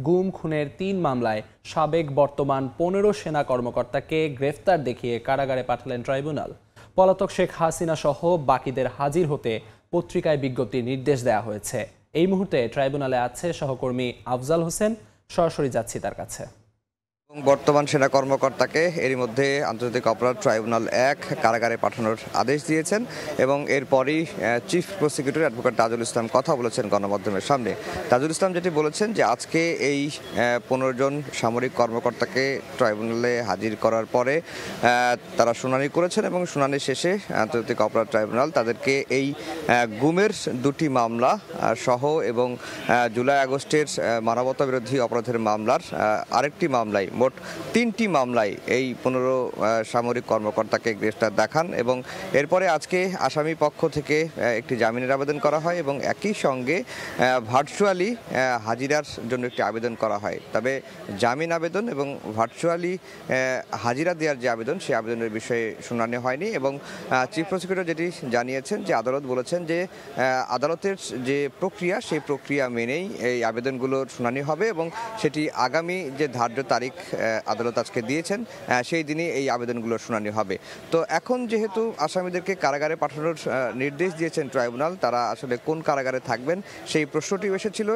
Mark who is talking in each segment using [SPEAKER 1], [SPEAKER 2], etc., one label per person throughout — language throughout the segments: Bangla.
[SPEAKER 1] গুম খুনের ৩ মামলায় সাবেক বর্তমান ১৫ সেনা কর্মকর্তাকে গ্রেফতার দেখিয়ে কারাগারে পাঠালেন ট্রাইব্যুনাল। পলাতক শেখ হাসিনা সহ বাকিদের হাজির হতে পত্রিকায় বিজ্ঞপ্তির নির্দেশ দেওয়া হয়েছে। এই মুহূর্তে ট্রাইব্যুনালে আছে সহকর্মী আফজাল হোসেন। সরাসরি যাচ্ছি তার কাছে।
[SPEAKER 2] বর্তমান সেনা কর্মকর্তাকে এরই মধ্যে আন্তর্জাতিক অপরাধ ট্রাইব্যুনাল ১ কারাগারে পাঠানোর আদেশ দিয়েছেন এবং এরপরই chief prosecutor advocate Tajul Islam কথা বলেছেন গণমাধ্যমের সামনে। তাজুল ইসলাম যেটি বলেছেন যে আজকে এই ১৫ জন সামরিক কর্মকর্তাকে ট্রাইব্যুনালে হাজির করার পরে তারা শুনানি করেছেন এবং শুনানি শেষে আন্তর্জাতিক অপরাধ ট্রাইব্যুনাল তাদেরকে এই গুমের ২টি মামলা সহ এবং জুলাই আগস্টের মানবতাবিরোধী অপরাধের মামলার আরেকটি মামলায় মোট ৩টি মামলায় এই ১৫ সামরিক কর্মকর্তাকে গ্রেফতার দেখান এবং এরপরে আজকে আসামি পক্ষ থেকে একটি জামিনের আবেদন করা হয় এবং একই সঙ্গে ভার্চুয়ালি হাজিরার জন্য একটি আবেদন করা হয়। তবে জামিন আবেদন এবং ভার্চুয়ালি হাজিরা দেওয়ার যে আবেদন সেই আবেদনের বিষয়ে শুনানি হয়নি এবং চিফ প্রসিকিউটর যেটি জানিয়েছেন যে আদালত বলেছেন যে আদালতের যে প্রক্রিয়া সেই প্রক্রিয়া মেনেই এই আবেদনগুলোর শুনানি হবে এবং সেটি আগামী যে ধার্য তারিখ আদালত আজকে দিয়েছেন সেই দিনই এই আবেদনগুলোর শুনানি হবে। তো এখন যেহেতু আসামিদেরকে কারাগারে পাঠানোর নির্দেশ দিয়েছেন ট্রাইব্যুনাল, তারা আসলে কোন কারাগারে থাকবেন সেই প্রশ্নটি এসেছিল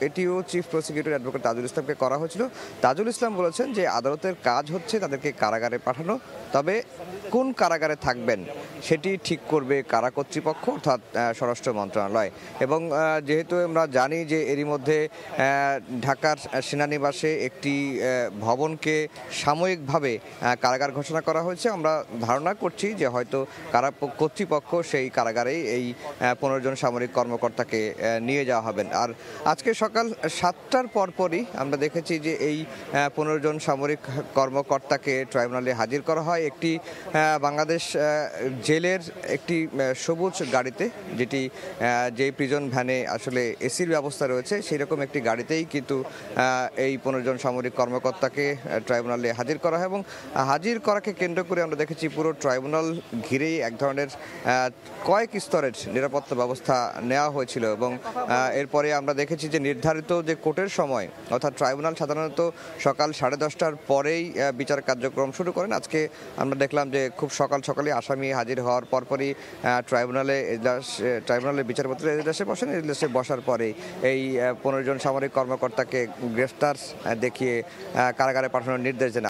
[SPEAKER 2] এটিও চিফ প্রসিকিউটর অ্যাডভোকেট তাজুল ইসলামকে করা হয়েছিল। তাজুল ইসলাম বলেছেন যে আদালতের কাজ হচ্ছে তাদেরকে কারাগারে পাঠানো, তবে কোন কারাগারে থাকবেন সেটি ঠিক করবে কারা কর্তৃপক্ষ অর্থাৎ স্বরাষ্ট্র মন্ত্রণালয়। এবং যেহেতু আমরা জানি যে এরই মধ্যে ঢাকার সেনানিবাসে একটি ভবনকে সাময়িকভাবে কারাগার ঘোষণা করা হয়েছে, আমরা ধারণা করছি যে হয়তো কারা কর্তৃপক্ষ সেই কারাগারেই এই ১৫ জন সামরিক কর্মকর্তাকে নিয়ে যাওয়া হবেন। আর আজকে সকাল ৭টার পরপরই আমরা দেখেছি যে এই ১৫ জন সামরিক কর্মকর্তাকে ট্রাইব্যুনালে হাজির করা হয় একটি বাংলাদেশ জেলের একটি সবুজ গাড়িতে, যেটি যে প্রিজন ভ্যানে আসলে এসির ব্যবস্থা রয়েছে সেই রকম একটি গাড়িতেই কিন্তু এই ১৫ জন সামরিক কর্মকর্তাকে ট্রাইব্যুনালে হাজির করা হয় এবং হাজির করাকে কেন্দ্র করে আমরা দেখেছি পুরো ট্রাইব্যুনাল ঘিরেই এক ধরনের কয়েক স্তরের নিরাপত্তা ব্যবস্থা নেওয়া হয়েছিল এবং এরপরে আমরা দেখেছি যে নির্ধারিত যে কোর্টের সময় অর্থাৎ ট্রাইব্যুনাল সাধারণত সকাল 10:30টার পরেই বিচার কার্যক্রম শুরু করেন। আজকে আমরা দেখলাম যে খুব সকালে আসামি হাজির হওয়ার পরপরই ট্রাইব্যুনালের বিচারপতিরা এজলাসে বসেন। এজলাসে বসার পরে এই ১৫ জন সামরিক কর্মকর্তাকে গ্রেফতার দেখিয়ে কারাগারে পাঠানোর নির্দেশ দেন।